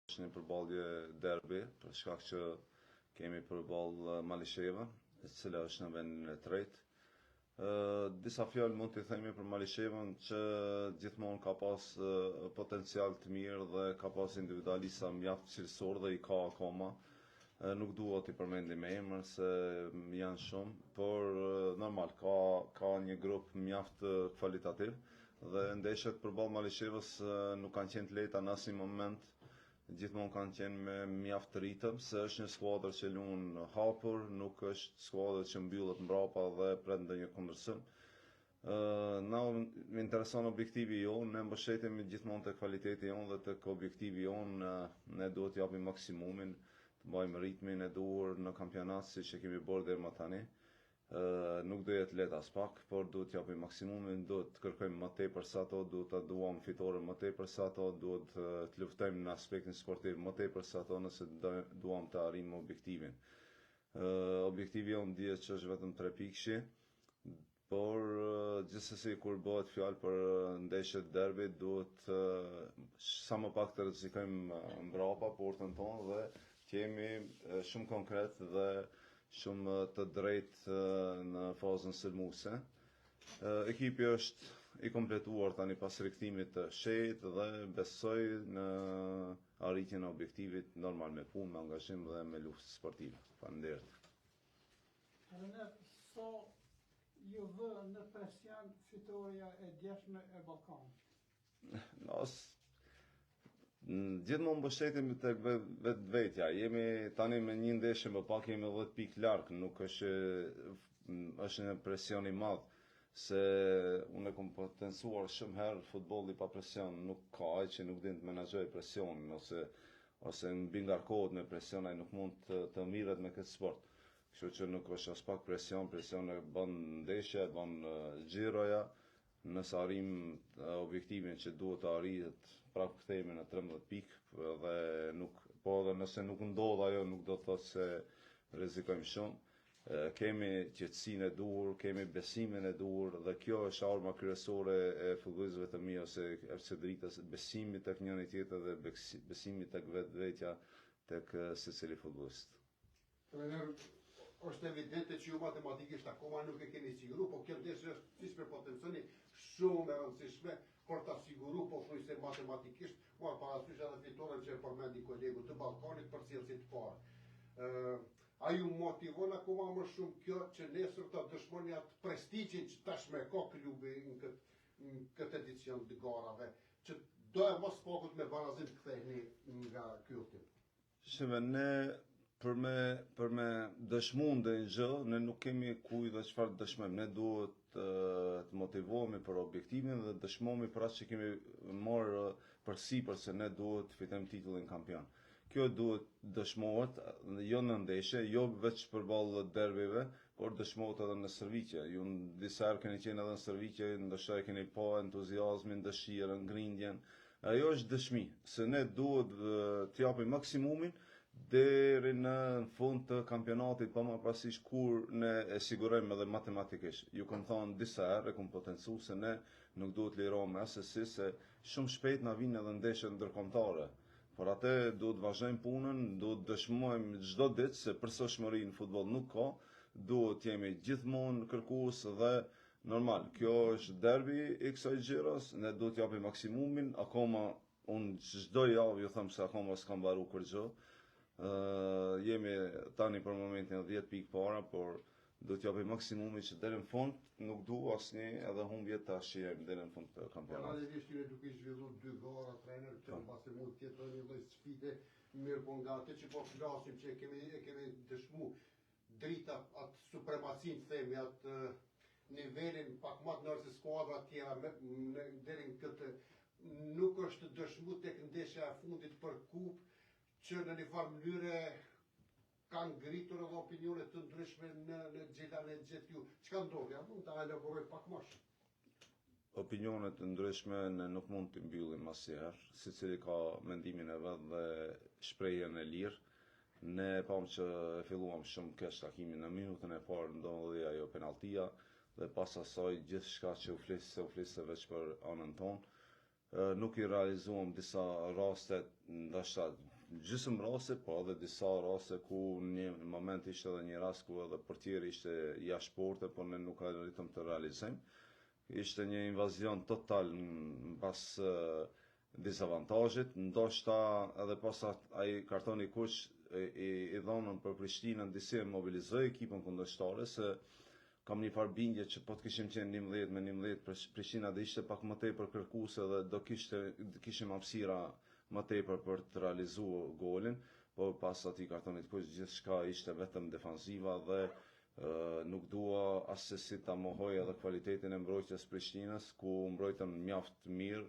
Është një përballje derbi, për shkak që kemi përballë Malishevën, e cila është në vendin e tretë. Disa fjalë mund t'i themi për Malishevën që gjithmonë ka pas potencial të mirë dhe ka pas individualista mjaft cilësor dhe i ka akoma. Nuk dua t'i përmendim me emër se janë shumë, por normal ka një grup mjaft kvalitativ dhe ndeshjet përballë Malishevës nuk kanë qenë të lehta në asnjë moment. Gjithmonë kanë qenë me mjaft ritëm, se është një skuadër që luan hapur, nuk është skuadër që mbyllet mbrapa dhe pret ndonjë kundërshtim. Na më intereson objektivi jonë, ne mbështetemi gjithmonë te kvaliteti jonë dhe tek objektivi jonë, ne duhet të japim maksimumin, të mbajmë ritmin e duhur në kampionat siç e kemi bërë deri më tani. Nuk do jetë lehtë as pak, por duhet të japim maksimumin, duhet të kërkojmë më tepër se ato, duhet ta duam fitoren më tepër se ato, duhet të luftojmë në aspektin sportiv më tepër se ato nëse duam të arrijmë objektivin. Objektivi jonë dihet që është vetëm 3 pikëshi, por gjithsesi kur bëhet fjalë për ndeshjet derbi, duhet sa më pak të rrezikojmë mbrapa portën tonë dhe të jemi shumë konkret dhe shumë të drejtë në fazën sulmuese. Ekipi është i kompletuar tani pas rikthimit të Shejt dhe besoj në arritjen e objektivit normal me punë, me angazhim dhe me luftë sportive. Faleminderit. Rener, so ju vë në presion fitoria e djeshme e Ballkanit? Gjithmonë mbështetemi tek vetvetja. Jemi tani me një ndeshje më pak, jemi 10 pikë larg, nuk është një presion i madh se unë e kam potencuar shumë herë futbolli pa presion, nuk ka ai që nuk din të menaxhoj presionin ose mbi ngarkohet me presion, ai nuk mund të mirret me këtë sport. Kështu që nuk është as pak presion e bën ndeshja, e bën xhiroja. Nëse arrim objektivin që duhet të arrihet, prapë kthehemi në 13 pikë dhe nëse nuk ndodh ajo, nuk do të thotë se rrezikojmë shumë. Kemi qetësinë e duhur, kemi besimin e duhur dhe kjo është arma kryesore e futbollistëve të mirë ose FC Dritës, besimi tek njëri tjetri dhe besimi tek vetvetja tek secili futbollist. Është evidente që ju matematikisht akoma nuk e keni siguru, po kjo ndeshje është, siç me potencioni, shumë e rëndësishme për ta siguru, po thuj se matematikisht, parasysh edhe fitoren që e përmendi kolegu të Ballkanit për cilësi të parë. A ju motivon akoma më shumë kjo që nesër të dëshmoni atë prestigjin që tashmë ka klubi në këtë edicion të garave, që do e mos pakut me barazim të ktheheni nga ky udhtim? Shime, ne për me dëshmu ndonjë gjë, ne nuk kemi kujt dhe çfarë dëshmojmë. Ne duhet të motivohemi për objektivin dhe dëshmohemi për atë që kemi marrë përsipër se ne duhet të fitojmë titullin kampion. Kjo duhet dëshmohet jo në ndeshje, jo veç përballë derbive, por dëshmohet edhe në stërviqe. Ju disa herë keni qenë edhe në stërviqe, ndoshta e keni pa entuziazmin, dëshirën, grindjen. Ajo është dëshmi se ne duhet të japim maksimumin deri në fund të kampionatit, pa më parasysh kur ne e sigurojmë edhe matematikisht. Ju kam thënë disa herë, kam potencu se ne nuk duhet lirohemi asesi se shumë shpejt na vinë edhe ndeshjet ndërkombëtare. Por atë duhet vazhdojmë punën, duhet dëshmojmë çdo ditë se përsosmëri në futboll nuk ka, duhet jemi gjithmonë kërkues dhe normal, kjo është derbi i kësaj xhiros, ne duhet japim maksimumin, akoma unë çdo javë ju them se akoma s'kam mbaruar kurrë. Jemi tani për momentin 10 pikë para, por do të japim maksimumin që deri në fund nuk du asnjë edhe humbje ta shijojmë deri në fund të kampionatit. Realisht ju duke zhvilluar 2 gara trajner që mbasi mund të jetë një lloj sfide, mirë po nga atë që po flasim që e kemi dëshmu Drita atë supremacin themi atë nivelin pak më të lartë se skuadra të tjera deri në këtë nuk është dëshmu tek ndeshja e fundit për kupë që në një farë mënyre kanë ngritur edhe opinione të ndryshme në xhelan e xhet ju. Çka ndodhi? A mund ta elaboroj pak më shumë? Opinione të ndryshme ne nuk mund të mbyllim asnjëherë, secili ka mendimin e vet dhe shprehjen e lirë. Ne pam që e filluam shumë keq takimin në minutën e parë, ndodhi ajo penaltia dhe pas asaj gjithçka që u flisë veç për anën tonë. Nuk i realizuam disa raste, ndoshta gjysmë raste, po edhe disa raste ku në një moment ishte edhe një rast ku edhe portieri ishte jashtë porte, po ne nuk arritëm të realizojmë. Ishte një invazion total mbas dizavantazhit, ndoshta edhe pas ai kartoni kuq i dhonën për Prishtinën disi e mobilizoi ekipën kundërshtare se kam një farë bindje që po të kishim qenë 11 me 11 Prishtina do ishte pak më tepër kërkuese dhe do kishim hapësira më tepër për të realizuar golin, por pas atij kartonit kuq gjithçka ishte vetëm defanziva dhe nuk dua asesi ta mohoj edhe kvalitetin e mbrojtjes Prishtinës, ku mbrojtën mjaft mirë,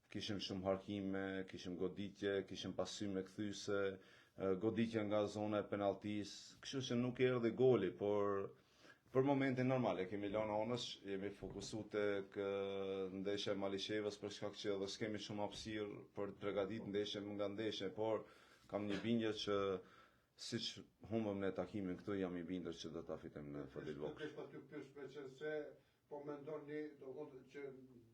kishim shumë harkime, kishim goditje, kishim pasyme kthyese, goditje nga zona e penaltis, kështu që nuk erdhi goli, por për momentin normal, e kemi lënë anësh, jemi fokusuar tek ndeshja e Malishevës për shkak që edhe s'kemi shumë hapësirë për të përgatitur ndeshjen nga ndeshje, por kam një bindje që siç humbëm në takimin këtu, jam i bindur që do ta fitojmë në Fadil Voksh. Kështë aty pyes me po mendoni që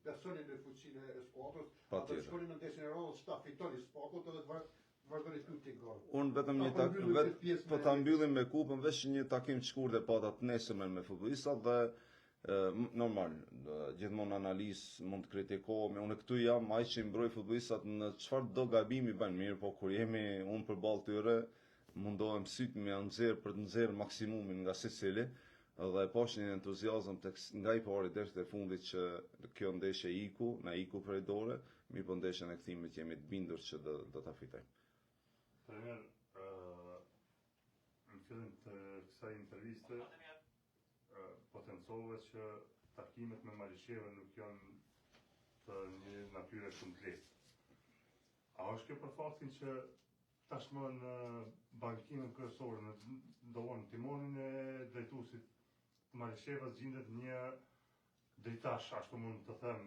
besoni në fuqinë e skuadrës, atë shkoni në ndeshjen e radhës, ta fitoni skuadrën edhe të vazhdoni lutin gol. Unë vetëm po ta mbyllim me kupën, veç një takim të shkurtër pata të nesërmen me futbollistat dhe normal, gjithmonë analizë mund të kritikohemi. Unë këtu jam ai që i mbroj futbollistat në çfarë do gabimi bëjnë mirë, po kur jemi unë përballë tyre, mundohem syt me nxjerr për të nxjerr maksimumin nga secili dhe posh një entuziazëm nga i pari deri te fundit që kjo ndeshje na iku prej dore, mirë po ndeshjen e kthimit jemi të bindur që do ta fitojmë. Trajner, në fillim të kësaj interviste potencove që takimet me Malishevën nuk janë të një natyre komplet. A është kjo për faktin që tashmë në bankinën kryesore, në timonin e drejtuesit të Malishevës gjendet një dritash, ashtu mund të them,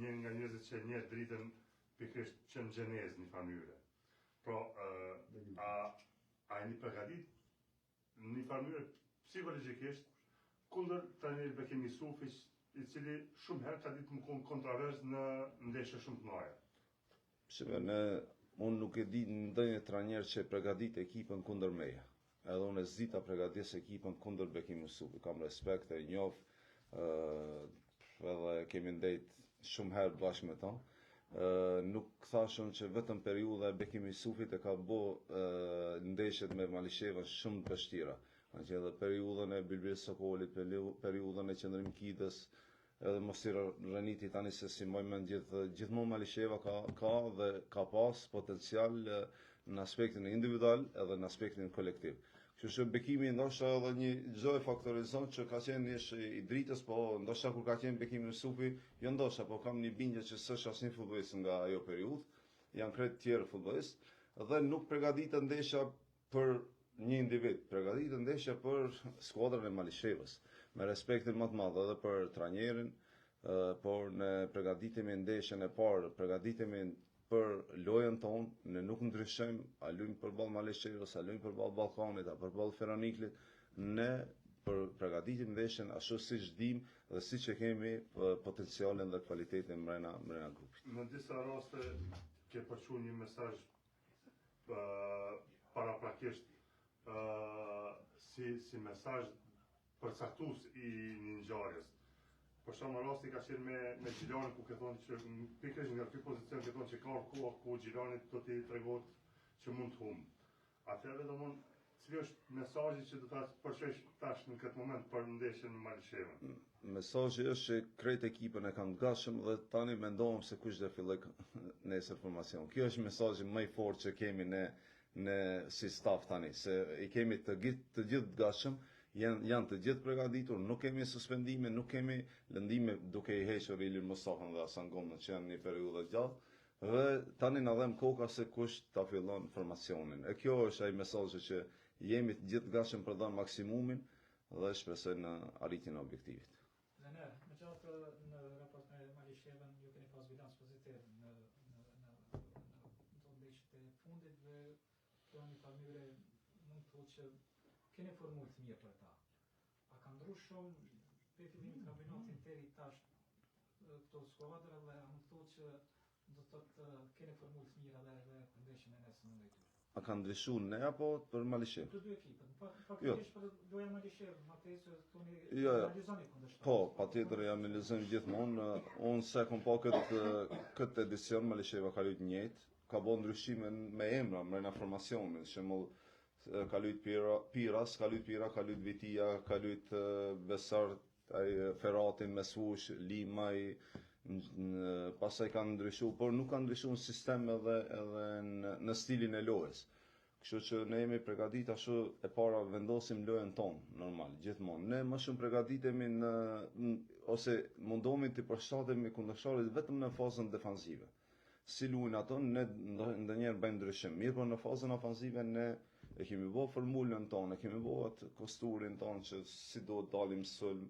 një nga njerëzit që njeh dritën pikërisht që në gjenezë një mënyrë. Pra, a jeni përgatit në një mënyrë psikologjikisht kundër trajnerit Bekim Yusufi, i cili shumë herë ka ditë më konë kontroverz në ndeshje shumë të mëdha. Shikoj, unë nuk e di ndonjë trajner që përgatit ekipën kundër meje. Edhe unë e zita përgatis ekipën kundër Bekim Yusufi. Kam respekt e njoh, edhe kemi ndejt shumë herë bashkë me ta. Nuk thashun që vetëm periudha e Bekim Yusufit e ka bo ndeshjet me Malishevën shumë të vështira. Kanë që edhe periudhën e Bilbil Sokolit, periudhën e Qendrim Kidës, edhe mos i rëniti tani se si mojmë gjithmonë Malisheva ka pas potencial në aspektin individual edhe në aspektin kolektiv. Kështu që Bekimi ndoshta edhe një çdo e faktorizon që ka qenë i dritës, po ndoshta kur ka qenë Bekimi Yusufi, jo ndoshta, po kam një bindje që s'është asnjë futbollist nga ajo periudhë, janë krejt tjerë futbollistë dhe nuk përgatitet ndeshja për një individ, përgatitet ndeshja për skuadrën e Malishevës, me respektin më të madh edhe për trajnerin, por në përgatitemi ndeshjen e parë, përgatitemi për lojën tonë, ne nuk ndryshojmë, a luajmë përballë Malishevës, a luajmë përballë Ballkanit, a përballë Feraniklit, ne përgatitim ndeshjen ashtu siç dim dhe siç e kemi potencialin dhe kvalitetin brenda grupit. Në disa raste ke përçuar një mesazh paraprakisht si mesazh përcaktues i një ngjarjes. Për shembull, rasti ka qenë me Gjilanin, ku ke thonë që pikërisht nga ky pozicion ke thonë që ka kohë ku Gjilani do t'i tregohet që mund të humbë. Atëherë domthon, cili është mesazhi që do ta përshësh tash në këtë moment për ndeshjen me Malishevën? Mesazhi është që krejt ekipën e kanë të gatshëm dhe tani mendohem se kush do filloj nesër formacion. Kjo është mesazhi më i fortë që kemi ne si staf tani, se i kemi të gjithë të gatshëm, janë të gjithë përgatitur, nuk kemi suspendime, nuk kemi lëndime duke i hequr Ilir Mustafën dhe Hasan Gomën që janë një periudhë gjatë, dhe tani na dhem koka se kush ta fillon formacionin. E kjo është ai mesazhi që jemi të gjithë gatshëm për dhënë maksimumin dhe shpresoj në arritjen e objektivit. Trener, megjithatë në raport me Malishevën ju keni pas bilans pozitiv në ndeshjet e fundit dhe kjo në një mënyrë mund të thotë që keni formuar të mirë për ta. A ka ndryshuar shumë për fillimin e kampionatit deri tash këto skuadra dhe a mund të thotë që do të thotë keni formuar të mirë edhe ndeshjen e nesër ndaj tyre? a ka ndryshu ne apo për Malishev? Të dy ekipet. Jo. Faktikisht për doja Malishev, Matejse, toni Jo, jo. analizoni kundërshtar. Po, patjetër e analizojmë gjithmonë. Unë se kom pa këtë edicion, Malisheva ka lujt njëjtë, ka bo ndryshime me emra, mrena formacionit, shembull ka lujt Piras, ka lujt Vitia, ka lujt Besart, Feratin, Mesvush, Limaj, pasaj kanë ndryshu, por nuk kanë ndryshu në sistem edhe në stilin e lojës. Kështu që ne jemi përgatit ashtu e para vendosim lojën tonë, normal, gjithmonë. Ne më shumë përgatitemi ose mundohemi të përshtatemi kundërshtarit vetëm në fazën defanzive. Si luajnë ato, ne ndonjëherë bëjmë ndryshim. Mirë, por në fazën ofanzive ne e kemi bërë formulën tonë, e kemi bërë atë kosturin tonë që si do të dalim sulm,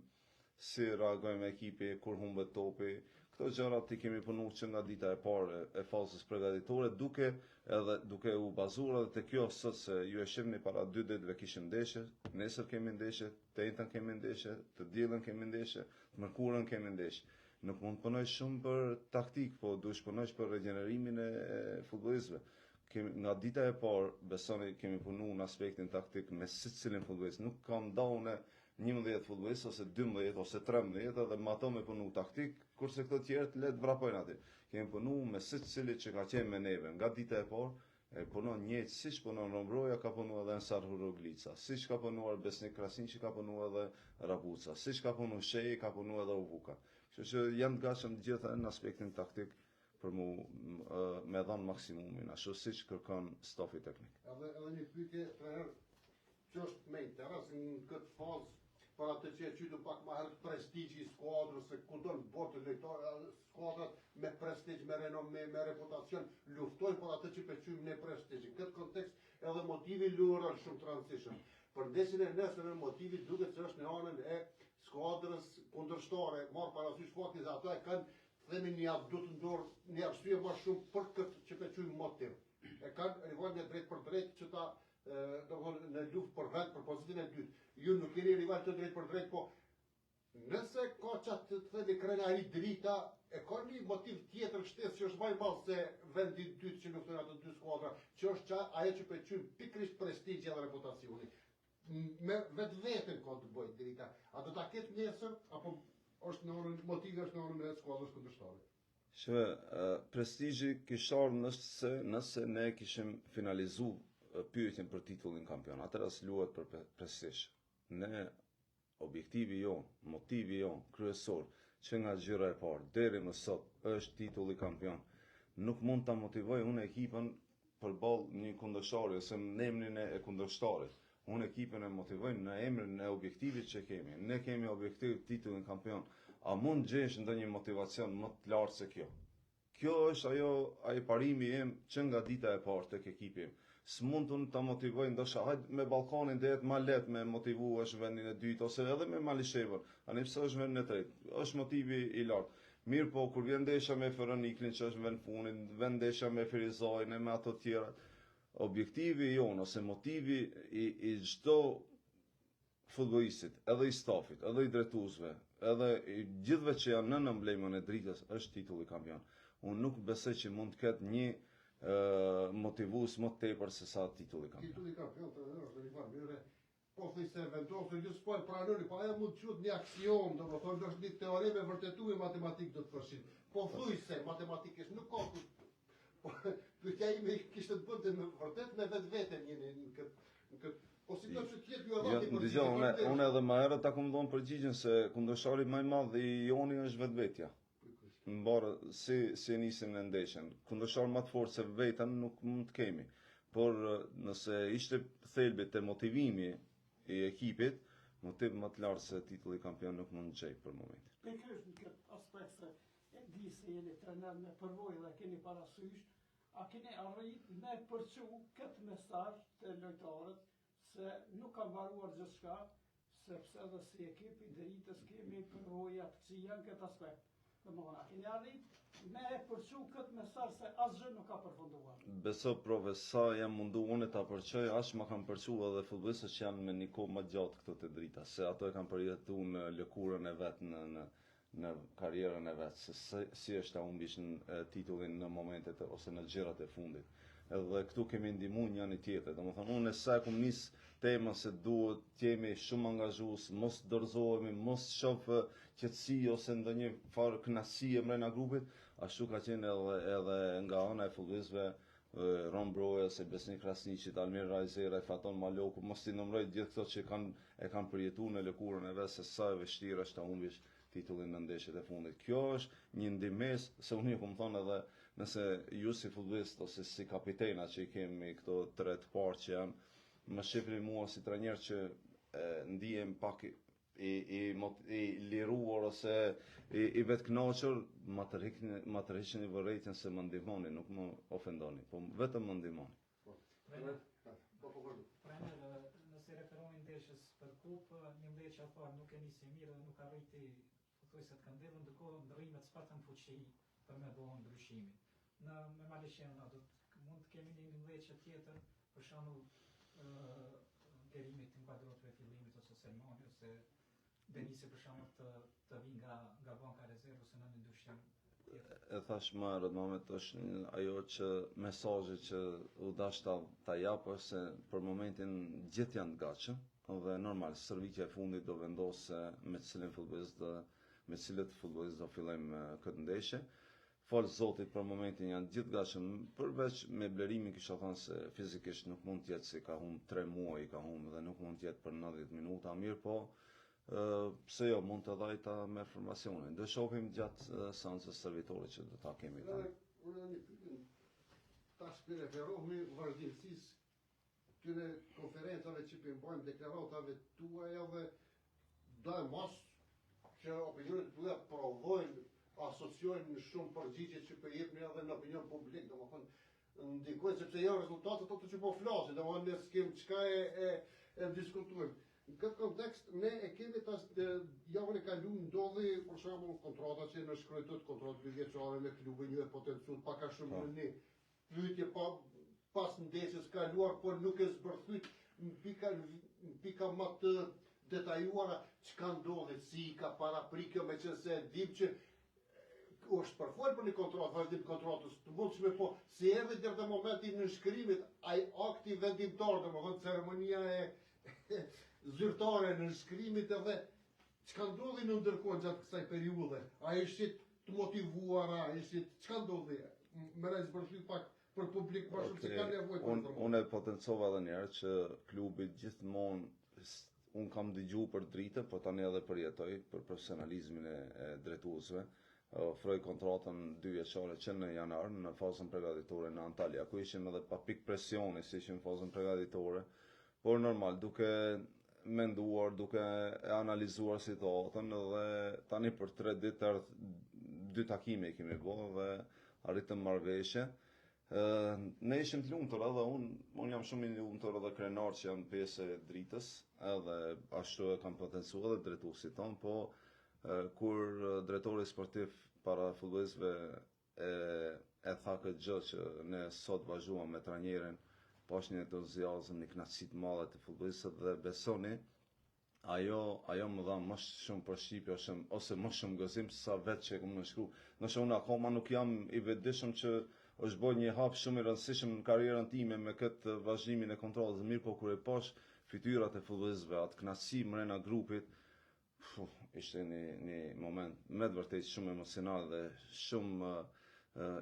si reagojmë ekipi kur humbet topi. Këto gjërat i kemi punu që nga dita e parë e fazës përgatitore, duke u bazuar edhe te kjo sot se ju e shihni para 2 ditëve kishim ndeshje, nesër kemi ndeshje, të njëjtën kemi ndeshje, të diellën kemi ndeshje, të mërkurën kemi ndeshje. Nuk mund të punoj shumë për taktik, po duhet punojsh për regenerimin e futbollistëve. Nga dita e parë, besoni kemi punu në aspektin taktik me secilin futbollist. Nuk kam ndaunë 11 futbollistë ose 12 ose 13 edhe me ato me punu taktik, kurse këto tjerët le të vrapojnë aty. Kemi punu me secili që ka qenë me neve. Nga dita e parë e punon njëjtë siç punon Rombroja, ka punu edhe Ensar Huroglica, siç ka punuar Besnik Krasinçi, ka punu edhe Rabuca, siç ka punu Shehi, ka punu edhe Uvuka. Kështu që janë të gatshëm të gjitha në aspektin taktik për me dhënë maksimumin, ashtu siç kërkon stafi teknik. Edhe një pyetje trajner, që është më interes në këtë fazë për atë që e qytu pak më herët prestigji i skuadrës, se kudo në botë skuadrat me prestigj, me renome, me reputacion, luftojnë për atë që përqymë në prestigj. Në këtë kontekst edhe motivi luar është shumë të rëndësishëm. Për ndesin e nesër motivi duket që është në anën e skuadrës kundërshtare, marrë parasysh faktin se ato e kanë themi një abdut ndorë një arsye më shumë për këtë që përqymë motiv. E kanë rival një drejt për drejt që ta në luft për vend për pozitin e dytë. Ju nuk keni rival të drejt për drejt, po nëse ka qatë të themi krenari drita, e ka një motiv tjetër shtesë që është më i madh se vendi dytë që luftojnë ato dy skuadra, që është ajo që përqymë pikrisht prestigji dhe reputacioni. Me vetë vetën ka të bëjë drita. A do ta ketë nesër, apo është në orën motivi është në orën e skuadrës kundërshtare? Shë, prestigji kishar nëse ne kishim finalizu pyetjen për titullin kampion, atëra luhet për prestigj. Ne, objektivi jon, motivi jon, kryesor, që nga gjyra e parë, deri më sot, është titulli kampion. Nuk mund ta motivoj unë ekipën përballë një kundërshtari ose në emrin e kundërshtarit. Unë ekipën e motivoj në emrin e objektivit që kemi. Ne kemi objektiv titullin kampion. A mund gjesh ndonjë motivacion më të lartë se kjo? Kjo është ai parimi im që nga dita e parë tek ekipi im. S'mund unë ta motivoj ndoshta hajt me Ballkanin dhe jetë më lehtë me motivu është vendin e dytë ose edhe me Malishevën. Ani pse është vendin e tretë? Është motivi i lartë. Mirë po, kur vjen ndeshja me Feroniklin që është vend fundit, vjen ndeshja me Ferizajin e me ato tjera, objektivi jon ose motivi i çdo futbollistit, edhe i stafit, edhe i drejtuesve, edhe i gjithëve që janë në emblemën e dritës është titulli kampion. Unë nuk besoj që mund të ketë një motivues më tepër se sa titulli kampion. Titulli kampion të është një farë mire, po thuj se vendosë, ju s'pojnë pranëri, pa e mund të qut një aksion, do më thonë, është një teori me vërtetu i matematikë do të përshin. Po thuj se matematikisht nuk ka pyetja ime kishte të bënte me vërtet me vetveten jeni në këtë po si do të jetë ju avati për Dgjoj, unë edhe më herët ta kam dhënë përgjigjen se kundërshtari më i madh i Joni është vetvetja. Mbarë si nisim në ndeshjen. Kundërshtar më të fortë se vetën nuk mund të kemi. Por nëse ishte thelbi te motivimi i ekipit, motiv më të lartë se titulli kampion nuk mund të gjej për momentin. Pikërisht në këtë aspekt se e di se jeni trener me përvojë dhe keni parasysh, a keni arrit me përçu këtë mesazh të lojtarët se nuk ka mbaruar gjithçka, sepse edhe si ekipi dritës kemi përvoja të këqija në këtë aspekt. Domethënë, a keni arrit me përçu këtë mesazh se asgjë nuk ka përfunduar. Beso prove sa jam mundu unë ta përçoj, as ma kanë përçu edhe futbollistët që janë me një kohë më gjatë këto të drita, se ato e kanë përjetuar në lëkurën e vet në karrierën e vet, se si është ta humbish titullin në momentet ose në gjërat e fundit. edhe këtu kemi ndihmu njëri tjetrin. Domethënë unë sa e kum nis temën se duhet të jemi shumë angazhues, mos dorëzohemi, mos shoh qetësi ose ndonjë farë kënaqësie brenda grupit, ashtu ka qenë edhe nga ana e futbollistëve Ron Broja, se Besnik Krasniqit, Almir Rajzera, Faton Maloku, mos i numëroj gjithë këto që kanë përjetuar në lëkurën e vet se sa e vështirë është ta humbish titullin në ndeshjet e fundit. Kjo është një ndihmës, se unë ju kam thënë edhe nëse ju si futbollist ose si kapitena që i kemi këto 3 të parë që janë, më shifni mua si trajner që ndihem pak i liruar ose i vetkënaqur, ma tërhiqni vërejtjen se më ndihmoni, nuk më ofendoni, po vetëm më ndihmoni. Trajner, nëse referonin ndeshjes për kupë, një ndeshje parë nuk e nisi mirë dhe nuk arriti pothuajse të këndellën, ndërkohë ndrrimet s'patën fuqi për me bëu ndryshimin. Me Malishën mund të kemi një ndeshje tjetër, për shembull Gerimit të inkuadrohet për fillimit ose Selmani ose Denisi për shembull të vinë nga banka rezervë ose në një ndryshim tjetër. E thash më herët, Mamet, është ajo që mesazhi që u dash ta jap është se për momentin gjithë janë të gatshëm dhe normal stërvitja e fundit do vendosë me cilët futbollist do fillojmë këtë ndeshje. Fal Zotit për momentin janë gjithë gatshëm, përveç me Blerimin kisha thënë se fizikisht nuk mund të jetë se ka humbë 3 muaj, ka humbë dhe nuk mund të jetë për 90 minuta, mirë po pse jo, mund të dhaj ta merr formacionin. Do shohim gjatë seancës servitorit që do ta kemi tani. Tash për referohemi vazhdimësisë këtyre konferencave që bëjmë, deklaratave tuaja dhe daj mos që opinionet tuaja provojnë, asociojnë në shumë përgjigje që për jepni edhe në opinion publik, domethënë ndikojnë sepse janë rezultatet ato që po flasin, domethënë ne s'kem çka e diskutojmë. Në këtë kontekst ne e kemi tash javën e kaluar ndodhi për shembull kontrata që në shkruajtur kontratë vjeçare me klubin një potencial pak a shumë në një pyetje pas ndeshjes kaluar, por nuk e zbërthyt në pika më të detajuara çka ndodhi, si ka paraprit kjo, meqense e dim që është përfol për një kontratë, vazhdim kontratës të mundshme, po si erdhi deri te momenti i nënshkrimit, ai akti vendimtar, domethënë ceremonia e zyrtare në nënshkrimit edhe çka ndodhi në ndërkohë gjatë kësaj periudhe, a ishit të motivuara, ishit çka ndodhi, më rej zbërthyt pak për publik më shumë se ka nevojë për informacion. Unë e potencova edhe një herë që klubi gjithmonë, unë kam dëgjuar për dritë, por tani edhe përjetoj për profesionalizmin e drejtuesve. Ofroi kontratën 2 vjeçare që në janar në fazën përgatitore në Antalya, ku ishim edhe pa pikë presioni si ishim në fazën përgatitore, por normal duke menduar, duke analizuar situatën dhe tani për 3 ditë 2 takime kemi bërë dhe arritëm marrëveshje. Ne ishim të lumtur edhe unë jam shumë i lumtur edhe krenar që janë pjesë e dritës, edhe ashtu e kam potencuar edhe drejtuesit ton, po kur drejtori sportiv para futbollistëve e tha këtë gjë që ne sot vazhduam me trajnerin, po është një entuziazëm, një kënaqësi të madhe të futbollistëve dhe besoni, ajo më dha më shumë përshtypje ose më shumë gëzim sa vetë që e kam nënshkruar. Nëse unë akoma nuk jam i vetëdijshëm që është bërë një hap shumë i rëndësishëm në karrierën time me këtë vazhdimin e kontrollit, mirë po kur e pash fytyrat e futbollistëve, atë kënaqësi brenda grupit, ishte një moment me të vërtetë shumë emocional dhe shumë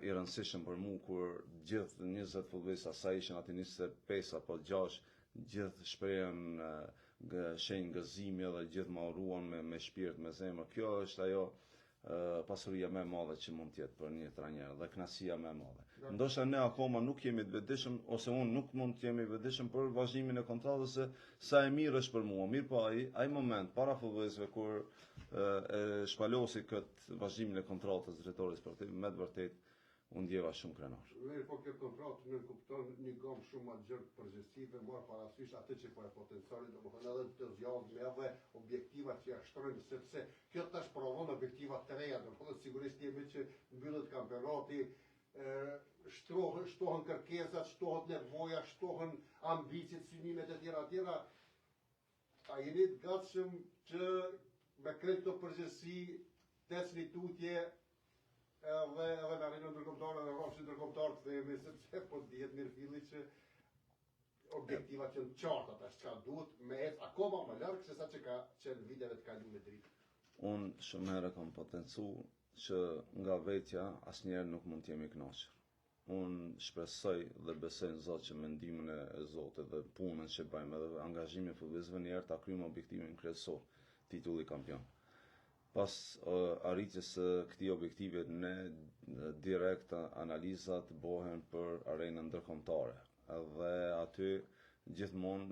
i rëndësishëm për mua kur gjithë 20 futbollistë sa ishin aty 25 apo 6, gjithë shprehen shenjë gëzimi dhe gjithë ma uruan me shpirt, me zemër. Kjo është ajo pasuria më e madhe që mund të jetë për një trajner dhe kënaqësia më e madhe. Ndoshta ne akoma nuk jemi të vetëdijshëm ose unë nuk mund të jemi vetëdijshëm për vazhdimin e kontratës se sa e mirë është për mua. Mirë po ai moment para futbollistëve kur e shpalosi këtë vazhdimin e kontratës drejtori sportiv, me të vërtetë unë ndjeva shumë krenar. Mirë, po kjo kontratë nuk kupton një gamë shumë më gjerë përgjithësive, marr parasysh atë që po e potencialit, domethënë edhe entuziazmi edhe objektiva që ja shtrojnë, sepse kjo tash provon objektiva të reja, domethënë sigurisht jemi që mbyllet kampionati, shtohen kërkesat, shtohet nevoja, shtohen ambicjet, synimet e tjera. A jeni të gatshëm që me krejt këto përgjithësi të ecni tutje edhe në arenën ndërkombëtare dhe rrofshin ndërkombëtar kthehemi sepse po dihet mirë filli që objektivat janë të qarta tash çka duhet me ecë akoma më larg se sa që ka qenë viteve të kaluara dritë. Unë shumë herë kam potencu që nga vetja asnjëherë nuk mund të jemi kënaqur. Unë shpresoj dhe besoj në Zot që me ndihmën e Zotit dhe punën që bëjmë edhe angazhimin e futbollistëve një herë ta kryejmë objektivin kryesor, titulli kampion. Pas arritjes së këtij objektivi ne direkt analizat bëhen për arenën ndërkombëtare. Edhe aty gjithmonë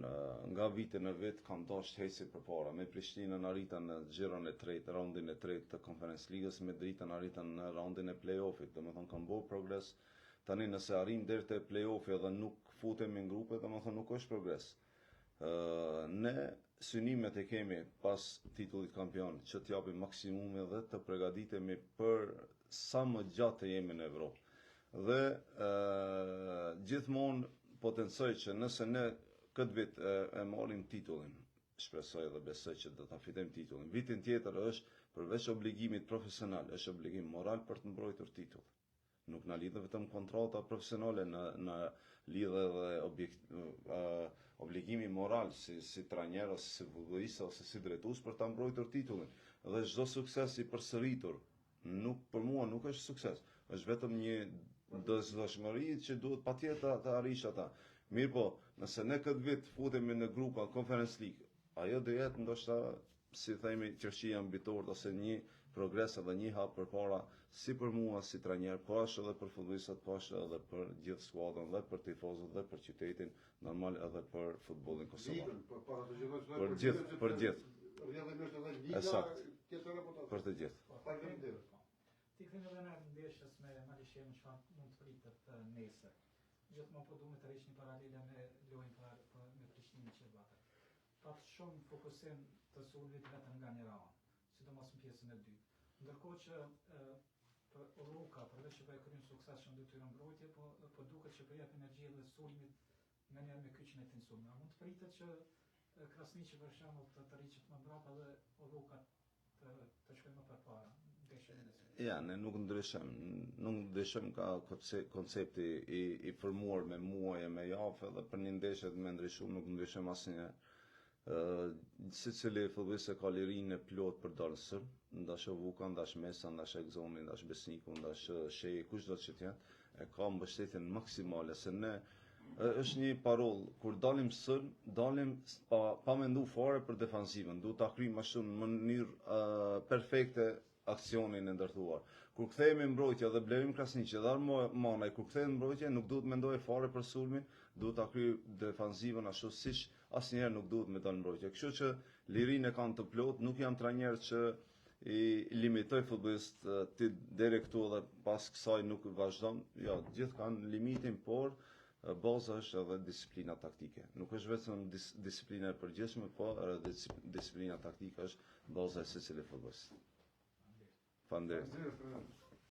nga vite në vit kanë dashur heci përpara. Me Prishtinën arritën në xhiron e tretë, raundin e tretë të Conference Ligës, me Dritën arritën në raundin e play-offit, domethënë kanë bërë progres. Tani nëse arrim deri te play-offi edhe nuk futemi në grupe, domethënë nuk është progres. Ne synimet e kemi pas titullit kampion që t'japim maksimumi dhe të përgatitemi për sa më gjatë të jemi në Evropë. Dhe gjithmonë potencoj që nëse ne këtë vit e marrim titullin, shpresoj dhe besoj që do ta fitojmë titullin. Vitin tjetër është përveç obligimit profesional, është obligim moral për të mbrojtur titull. Nuk na lidhe vetëm kontrata profesionale, në lidhe dhe obligimi moral si trajner ose si futbollist ose si drejtues për ta mbrojtur titullin. Dhe çdo sukses i përsëritur për mua nuk është sukses, është vetëm një dëshmëri që duhet patjetër të arrish ata. Mirë po, nëse ne këtë vit futemi në grupa Conference League, ajo do jetë ndoshta si themi qershia mbitor ose një progres edhe një hap përpara si për mua si trajner, po ashtu edhe për futbollistët, po ashtu edhe për gjithë skuadrën dhe për tifozët dhe për qytetin, normal edhe për futbollin kosovar. Për gjithë. Rrjedhimisht edhe liga tjetër apo ta. Për të gjithë. Faleminderit. Ti kthehemi edhe në ndeshjes me Malishevën çfarë mund të pritet nesër. Gjithmonë po duhet të rrish një paralele me lojën me Prishtinën që batën. Pas shumë fokusim të sulmit vetëm nga një raun, sidomos në pjesën e dytë. Ndërkohë që Rruka, përveç që po e kryen suksesshëm detyrën mbrojtje, po duket që po jep energji edhe sulmit me kyçën e sulmit. A mund të pritet që Krasniqi për shembull të rriqet më mbrapa dhe Rruka të shkojë më përpara? Ja, ne nuk ndryshojmë ka koncepti i formuar me muaje, me javë, dhe për një ndeshje me ndryshuar nuk ndryshojmë asnjë. Secili futbollist ka lirinë e plot për dalë sër, ndash Vuka, ndash Mesa, ndash Egzoni, ndash Besniku, ndash Shehi, kushdo që të jetë, e ka mbështetjen maksimale se ne është një parollë, kur dalim sër, dalim pa mendu fare për defansivën, duhet ta kryjmë ashtu në mënyrë perfekte aksionin e ndërtuar. Kur kthehemi mbrojtje dhe blejmë Krasniqi dhe Armanaj, kur kthehemi mbrojtje nuk duhet mendoj fare për sulmin, duhet ta kryj defansivën ashtu siç asnjëherë nuk duhet me dalë mbrojtje. Kështu që lirinë e kanë të plot, nuk jam trajner që i limitoj futbollist deri këtu dhe pas kësaj nuk vazhdon. Jo, gjithë kanë limitin, por baza është edhe disiplina taktike. Nuk është vetëm disiplina e përgjithshme, po edhe disiplina taktike është baza e secilit futbollist. Faleminderit.